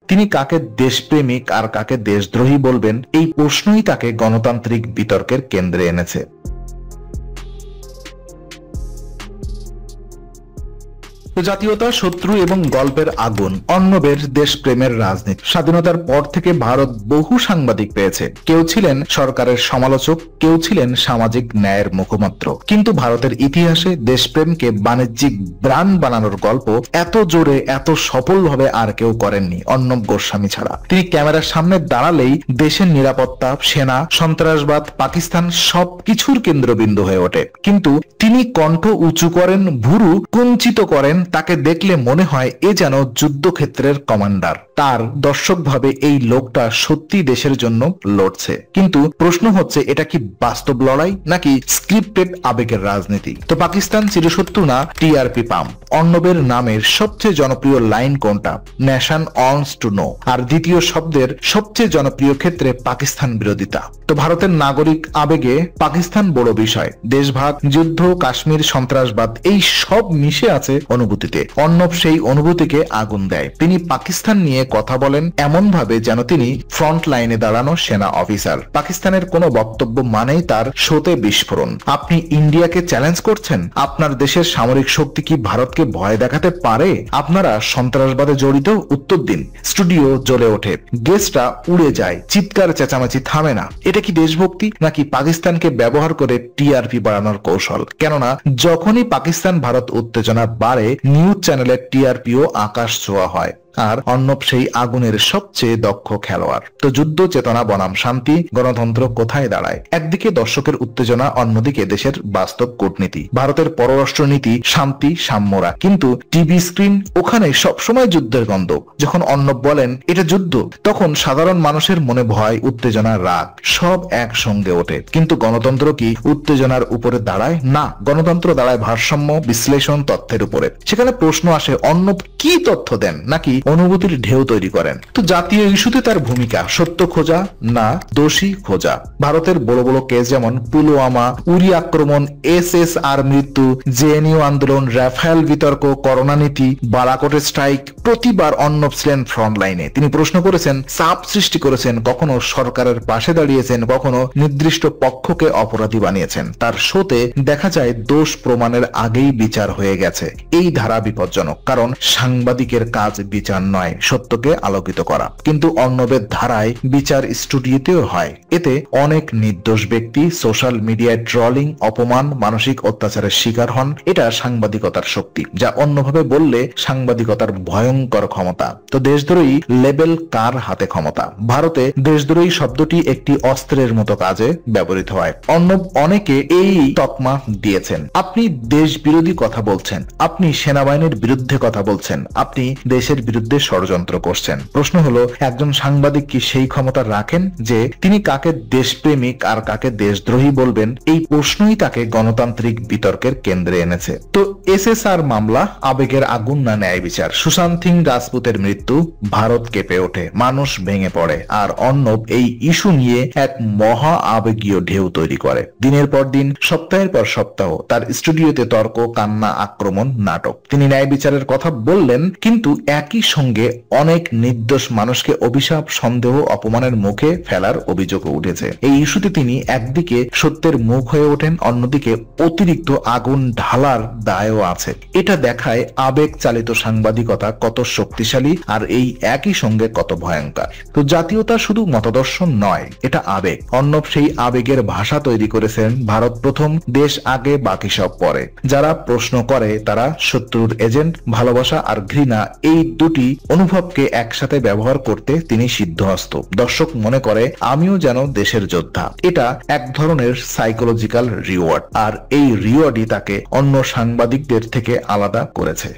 তিনি কাকে দেশপ্রেমিক আর কাকে দেশদ্রোহী বলবেন, এই প্রশ্নই তাকে গণতান্ত্রিক বিতর্কের কেন্দ্রে এনেছে। জাতীয়তা, শত্রু এবং গল্পের আগুন, অর্ণবের দেশপ্রেমের রাজনীতি। স্বাধীনতার পর থেকে ভারত বহু সাংবাদিক পেয়েছে। কেউ ছিলেন সরকারের সমালোচক, কেউ ছিলেন সামাজিক ন্যায়ের মুখপাত্র, কিন্তু ভারতের ইতিহাসে দেশপ্রেমকে বাণিজ্যিক ব্র্যান্ড বানানোর গল্প এত জোরে, এত সফলভাবে আর কেউ করেননি অর্ণব গোস্বামী ছাড়া। তিনি ক্যামেরার সামনে দাঁড়ালেই দেশের নিরাপত্তা, সেনা, সন্ত্রাসবাদ, পাকিস্তান সবকিছুর কেন্দ্রবিন্দু হয়ে ওঠে। কিন্তু তিনি কণ্ঠ উঁচু করেন, ভুরু কুঞ্চিত করেন, তাকে দেখলে মনে হয় এ যেন যুদ্ধক্ষেত্রের কমান্ডার। তার দর্শক ভাবে এই লোকটা সত্যি দেশের জন্য লড়ছে। কিন্তু প্রশ্ন হচ্ছে, এটা কি বাস্তব লড়াই নাকি স্ক্রিপ্টেড আবেগের রাজনীতি? তো পাকিস্তান চিরশত্রু না টিআরপি পাম্প। অর্ণবের নামের সবচেয়ে জনপ্রিয় লাইন কোনটা? Nation wants to know. আর দ্বিতীয় শব্দের সবচেয়ে জনপ্রিয় ক্ষেত্রে পাকিস্তান বিরোধিতা। তো ভারতের নাগরিক আবেগে পাকিস্তান বড় বিষয়। দেশভাগ, যুদ্ধ, কাশ্মীর, সন্ত্রাসবাদ, এই সব মিশে আছে অনুভূতিতে। অর্ণব সেই অনুভূতিকে আগুন দেয়। তিনি পাকিস্তান নিয়ে কথা বলেন এমন ভাবে যেন তিনি ফ্রন্ট লাইনে দাঁড়ানো সেনা অফিসার। পাকিস্তানের কোনো বক্তব্য মানেই তার শোতে বিস্ফোরণ। আপনি ইন্ডিয়াকে চ্যালেঞ্জ করছেন? আপনার দেশের সামরিক শক্তি কি ভারতকে ভয় দেখাতে পারে? আপনারা সন্ত্রাসবাদে জড়িত? উত্তর দিন। স্টুডিও জ্বলে ওঠে, গেস্টরা উড়ে যায়, চিৎকার চেঁচামেচি থামে না। এটা কি দেশভক্তি নাকি পাকিস্তানকে ব্যবহার করে টিআরপি বাড়ানোর কৌশল? কেননা যখনই পাকিস্তান ভারত উত্তেজনা বাড়ে, নিউজ চ্যানেলের টিআরপিও আকাশ ছোঁয়া হয়। আর অর্ণব সেই আগুনের সবচেয়ে দক্ষ খেলোয়াড়। তো যুদ্ধ চেতনা বনাম শান্তি, গণতন্ত্র কোথায় দাঁড়ায়? একদিকে দর্শকের উত্তেজনা, অন্যদিকে দেশের বাস্তব কূটনীতি। ভারতের পররাষ্ট্রনীতি শান্তি, সাম্যরা, কিন্তু টিভি স্ক্রিন ওখানে সবসময় যুদ্ধের গন্ধ। যখন অর্ণব বলেন এটা যুদ্ধ, তখন সাধারণ মানুষের মনে ভয়, উত্তেজনা, রাগ সব একসঙ্গে ওঠে। কিন্তু গণতন্ত্র কি উত্তেজনার উপরে দাঁড়ায়? না, গণতন্ত্র দাঁড়ায় ভারসাম্য, বিশ্লেষণ, তথ্যের উপরে। সেখানে প্রশ্ন আসে, অর্ণব কি তথ্য দেন নাকি অনুভূতির ঢেউ তৈরি করেন? তো জাতীয় ইস্যুতে তার ভূমিকা সত্য খোঁজা না দোষী খোঁজা। ভারতের বড় বড় কেস যেমন পুলওয়ামা, উরি আক্রমণ, এসএসআর মৃত্যু, জেএনইউ আন্দোলন, রাফেল বিতর্ক, করোনা নীতি, বালাকোটের স্ট্রাইক, প্রতিবার অর্ণব ছিলেন ফ্রন্ট লাইনে। তিনি প্রশ্ন করেছেন, চাপ সৃষ্টি করেছেন, কখনো সরকারের পাশে দাঁড়িয়েছেন, কখনো নির্দিষ্ট পক্ষকে অপরাধী বানিয়েছেন। তার শোতে দেখা যায় দোষ প্রমাণের আগেই বিচার হয়ে গেছে। এই ধারা বিপজ্জনক, কারণ সাংবাদিকের কাজ বিচার নয়, সত্যকে আলোকিত করা। কিন্তু অর্ণবের ধারায় বিচার স্টুডিওতেও হয়। এতে অনেক নির্দোষ ব্যক্তি সোশ্যাল মিডিয়ায় ট্রলিং, অপমান, মানসিক অত্যাচারের শিকার হন। এটা সাংবাদিকতার শক্তি, যা অন্যভাবে বললে সাংবাদিকতার ভয়ঙ্কর ক্ষমতা। তো দেশদ্রোহী লেবেল কার হাতে ক্ষমতা? ভারতে দেশদ্রোহী শব্দটি একটি অস্ত্রের মতো কাজে ব্যবহৃত হয়। অর্ণব অনেকে এই তকমা দিয়েছেন। আপনি দেশ বিরোধী কথা বলছেন, আপনি সেনাবাহিনীর বিরুদ্ধে কথা বলছেন, আপনি দেশের বিরুদ্ধে ষড়যন্ত্র করছেন। প্রশ্ন হলো, একজন সাংবাদিক কি সেই ক্ষমতা রাখেন যে তিনি কাকে দেশপ্রেমিক আর কাকে দেশদ্রোহী বলবেন? এই প্রশ্নই তাকে গণতান্ত্রিক বিতর্কের কেন্দ্রে এনেছে। তো এসএসআর মামলা আবেগের আগুন না ন্যায় বিচার? সুশান্ত সিং রাজপুতের মৃত্যু, ভারত কেঁপে ওঠে, মানুষ ভেঙে পড়ে, আর অর্ণব এই ইস্যু নিয়ে এক মহা আবেগীয় ঢেউ তৈরি করে। দিনের পর দিন, সপ্তাহের পর সপ্তাহ তার স্টুডিওতে তর্ক, কান্না, আক্রমণ, নাটক। তিনি ন্যায় বিচারের কথা বললেন, কিন্তু একই সঙ্গে অনেক নির্দোষ মানুষকে অভিশাপ, সন্দেহ, অপমানের মুখে ফেলার অভিযোগও উঠেছে। এই ইস্যুতে তিনি একদিকে সত্যের মুখ হয়ে ওঠেন, অন্যদিকে অতিরিক্ত আগুন ঢালার দায়ও আছে। এটা দেখায় আবেগ চালিত সাংবাদিকতা কত শক্তিশালী আর এই একই সঙ্গে কত ভয়ঙ্কর। তো জাতীয়তা শুধু মতাদর্শন নয়, এটা আবেগ। অর্ণব সেই আবেগের ভাষা তৈরি করেছেন। ভারত প্রথম, দেশ আগে, বাকি সব পরে। যারা প্রশ্ন করে তারা শত্রুর এজেন্ট। ভালোবাসা আর ঘৃণা, এই দুটি অনুভবকে একসাথে ব্যবহার করতে তিনি সিদ্ধহস্ত। দর্শক মনে করে আমিও যেন দেশের যোদ্ধা। এটা এক ধরনের সাইকোলজিক্যাল রিওয়ার্ড, আর এই রিওয়ার্ডই তাকে অন্য সাংবাদিকদের থেকে আলাদা করেছে।